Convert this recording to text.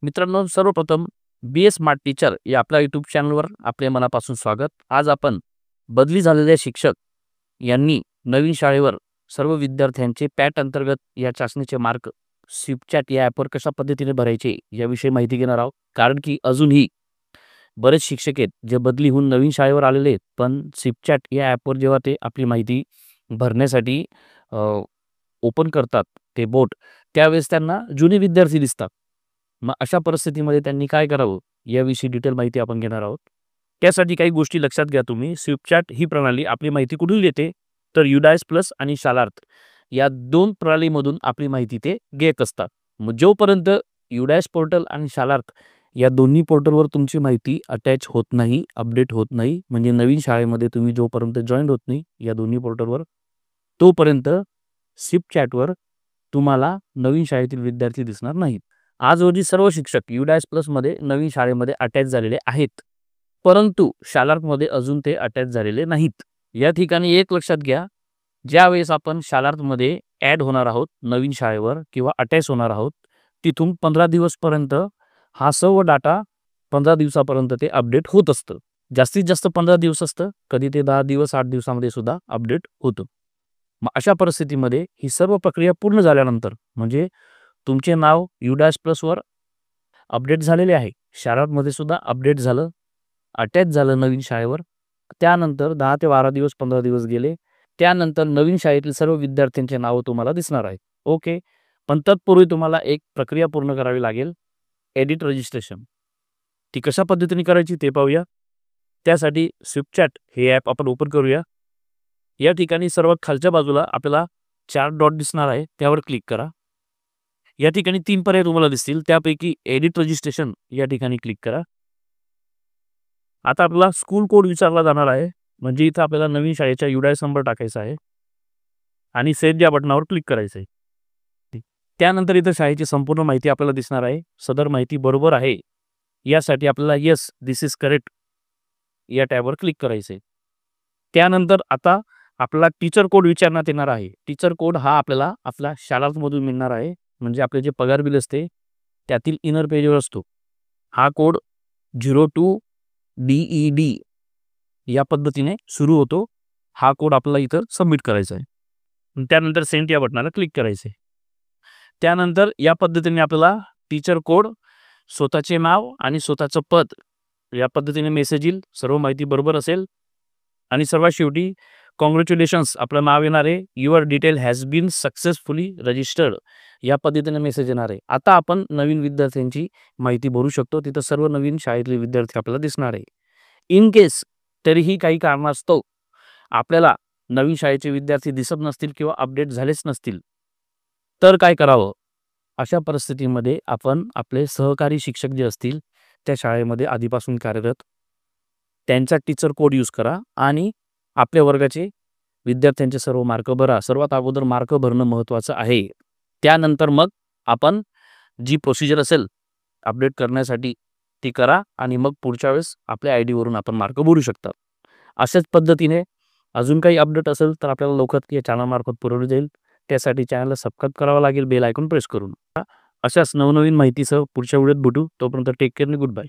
मित्रांनो, सर्वप्रथम बी smart teacher या आपल्या यूट्यूब चॅनलवर आपले मनापासून स्वागत. आज आपण बदली झालेले शिक्षक यांनी नवीन शाळेवर सर्व विद्यार्थ्यांचे पॅट अंतर्गत या चाचणीचे मार्क स्विपचॅट या ॲपवर कशा पद्धतीने भरायचे याविषयी माहिती घेणार आहोत. कारण की अजूनही बरेच शिक्षक आहेत जे बदली होऊन नवीन शाळेवर आलेले आहेत, पण स्विपचॅट या ॲपवर जेव्हा ते आपली माहिती भरण्यासाठी ओपन करतात ते बोट, त्यावेळेस त्यांना जुने विद्यार्थी दिसतात. मग अशा परिस्थितीमध्ये त्यांनी काय करावं याविषयी डिटेल माहिती आपण घेणार आहोत. त्यासाठी काही गोष्टी लक्षात घ्या तुम्ही. स्विपचॅट ही प्रणाली आपली माहिती कुठून येते, तर युडायस प्लस आणि शालार्थ या दोन प्रणालीमधून आपली माहिती ते घेत असतात. मग जोपर्यंत युडायस पोर्टल आणि शालार्थ या दोन्ही पोर्टलवर तुमची माहिती अटॅच होत नाही, अपडेट होत नाही, म्हणजे नवीन शाळेमध्ये तुम्ही जोपर्यंत जॉईन होत नाही या दोन्ही पोर्टलवर, तोपर्यंत स्विपचॅटवर तुम्हाला नवीन शाळेतील विद्यार्थी दिसणार नाहीत. आज रोजी सर्व शिक्षक युडायस प्लसमध्ये नवीन शाळेमध्ये अटॅच झालेले आहेत, परंतु शालार्थमध्ये अजून ते अटॅच झालेले नाहीत. या ठिकाणी एक लक्षात घ्या, ज्यावेळेस आपण शालार्थमध्ये ॲड होणार आहोत नवीन शाळेवर किंवा अटॅच होणार आहोत, तिथून 15 दिवसपर्यंत हा सर्व डाटा 15 दिवसापर्यंत ते अपडेट होत असतं. जास्तीत जास्त 15 दिवस असतं, कधी ते 10 दिवस 8 दिवसामध्ये सुद्धा अपडेट होतं. मग अशा परिस्थितीमध्ये ही सर्व प्रक्रिया पूर्ण झाल्यानंतर, म्हणजे तुमचे नाव युडायस प्लसवर अपडेट झालेले आहे, शाळांमध्ये सुद्धा अपडेट झालं, अटॅच झालं नवीन शाळेवर, त्यानंतर 10 ते 12 दिवस 15 दिवस गेले, त्यानंतर नवीन शाळेतील सर्व विद्यार्थ्यांचे नावं तुम्हाला दिसणार आहेत. ओके, पण तत्पूर्वी तुम्हाला एक प्रक्रिया पूर्ण करावी लागेल, एडिट रजिस्ट्रेशन. ती कशा पद्धतीने करायची ते पाहूया. त्यासाठी स्विपचॅट हे ॲप आपण ओपन करूया. या ठिकाणी सर्वात खालच्या बाजूला आपल्याला 4 डॉट दिसणार आहे, त्यावर क्लिक करा. या ठिकाणी 3 पर्याय तुम्हाला दिसतील, त्यापैकी एडिट रजिस्ट्रेशन या ठिकाणी क्लिक करा. आता आपल्याला स्कूल कोड विचारला जाणार आहे, म्हणजे इथं आपल्याला नवीन शाळेचा युडायस नंबर टाकायचा आहे आणि सेव्ह या बटनावर क्लिक करायचं आहे. त्यानंतर इथं शाळेची संपूर्ण माहिती आपल्याला दिसणार आहे. सदर माहिती बरोबर आहे यासाठी आपल्याला येस दिस इज करेक्ट या टॅबवर क्लिक करायचं आहे. त्यानंतर आता आपल्याला टीचर कोड विचारण्यात येणार आहे. टीचर कोड हा आपल्याला आपल्या शालार्थमधून मिळणार आहे, म्हणजे आपले जे पगार बिल असते त्यातील इनर पेजवर असतो. हा कोड 02 DED या पद्धतीने सुरू होतो. हा कोड आपल्याला इथं सबमिट करायचा आहे. त्यानंतर सेंड या बटनाला क्लिक करायचे. त्यानंतर या पद्धतीने आपल्याला टीचर कोड, स्वतःचे नाव आणि स्वतःचं पद या पद्धतीने मेसेज येईल. सर्व माहिती बरोबर असेल आणि सर्वात शेवटी कॉंग्रॅच्युलेशन्स आपलं नाव येणार आहे. Your detail has been successfully registered या पद्धतीने मेसेज येणार आहे. आता आपण नवीन विद्यार्थ्यांची माहिती भरू शकतो. तिथं सर्व नवीन शाळेतले विद्यार्थी आपल्याला दिसणार आहे. इन केस तरीही काही कारणास्तव आपल्याला नवीन शाळेचे विद्यार्थी दिसत नसतील किंवा अपडेट झालेच नसतील, तर काय करावं? अशा परिस्थितीमध्ये आपण आपले सहकारी शिक्षक जे असतील त्या शाळेमध्ये आधीपासून कार्यरत, त्यांचा टीचर कोड यूज करा आणि आपल्या वर्गाचे विद्यार्थ्यांचे सर्व मार्क भरा. सर्वात अगोदर मार्क भरणं महत्त्वाचं आहे. त्यानंतर मग आपण जी प्रोसिजर असेल अपडेट करण्यासाठी ती करा आणि मग पुढच्या वेळेस आपल्या ID वरून आपण मार्क भरू शकता. अशाच पद्धतीने अजून काही अपडेट असेल तर आपल्याला लवकर या चॅनलमार्फत पुरवली जाईल. त्यासाठी चॅनलला सबस्क्राईब करावं लागेल, बेल आयकॉन प्रेस करून. अशाच नवनवीन माहितीसह पुढच्या व्हिडिओत भेटू. तोपर्यंत टेक केअर आणि गुड बाय.